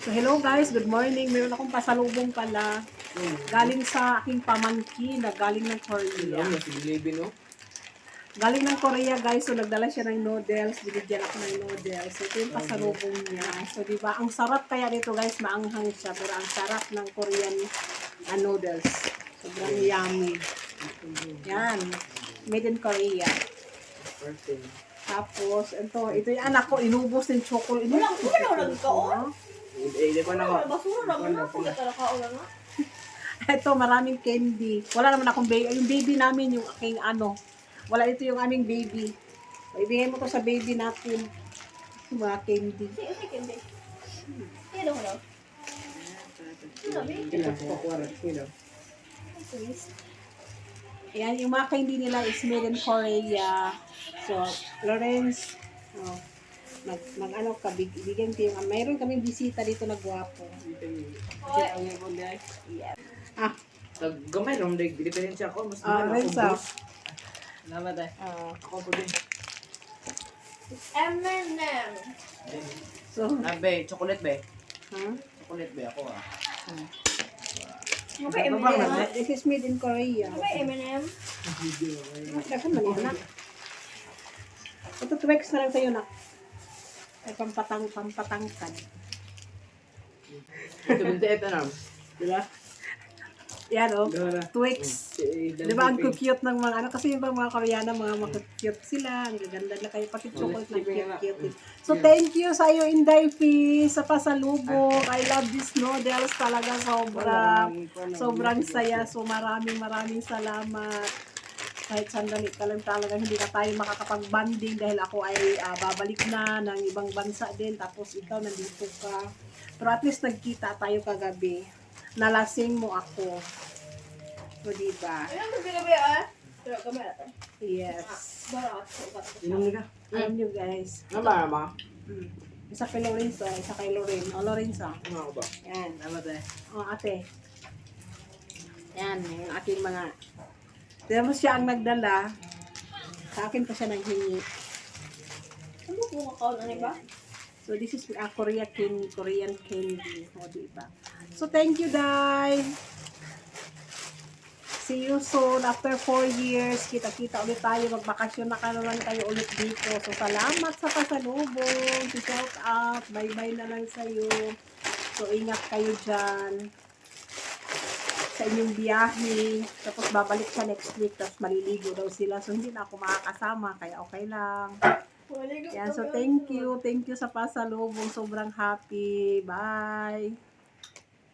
So hello guys, good morning. Meron akong pasalubong pala. Galing sa aking pamangkin na galing ng Korea. Galing ng Korea guys, so nagdala siya ng noodles. Binigyan ako ng noodles. So ito yung pasalubong niya. So diba, ang sarap kaya dito guys, maanghang siya. Pero ang sarap ng Korean noodles. Sobrang yummy. Yan, made in Korea. Tapos, ito yung anak ko, inubos ng chocolate. Wala ko. Hindi ko na Basura na ako. Ito, maraming candy. Wala naman akong baby. Yung baby namin, yung aking ano. Wala, ito yung aming baby. Ibigay mo to sa baby natin. Yung mga candy. Ayan, yung mga candy nila is made in Korea. So, Lawrence, mag-ano ka, bigyan ko yung, mayroon kaming bisita dito na gwapo. Yes. Ah, gamay rom day diferensya ko mas Renza. Namatay. Ako po din. M&M. So, Be, chocolate be. huh? Chocolate be ako Ano ba M&M? This is made in Korea. Ano ba M&M? Dakan man yan, nak. Ito, Twix na lang sa'yo, nak. Ay, pampatangkad. Ito na. Diba? Yan, oh. Twix. Diba, ang cute ng mga ano, kasi yung mga Koreana, mga cute sila. Ang gaganda na kayo, pati chocolate na cute. So, thank you sa iyo, Inday P, sa pasalubong. I love this noodles talaga, sobrang saya. So, maraming salamat. Kahit sandali ka lang talaga, hindi na tayo makakapag-banding dahil ako ay babalik na ng ibang bansa din. Tapos ikaw, nandito ka. Pero at least nagkita tayo kagabi. Nalasing mo ako. So, diba? Ano ba gabi Pero kami natin. Yes. Barat. Inom ka. Alam nyo guys. Nama. Isa kay Lorenzo, isa kay Lorraine. O, Lorenzo. Ano ba? Yan. Namatay. O, ate. Yan, yung aking mga... Diba mo siya ang nagdala. Sa akin pa siya naghingi. Ano po makaon ano ba? So, this is Korean candy. O, diba? So, thank you, Dai. See you soon. After 4 years, kita-kita ulit tayo. Magbakasyon na naman tayo ulit dito. So, salamat sa pasalubong. Shout out. Bye-bye na lang sa'yo. So, ingat kayo dyan sa inyong biyahe. Tapos, babalik siya next week. Tapos, maliligo daw sila. So, hindi na ako makakasama. Kaya, okay lang. Yan. So, thank you. Thank you sa pasalubong. Sobrang happy. Bye.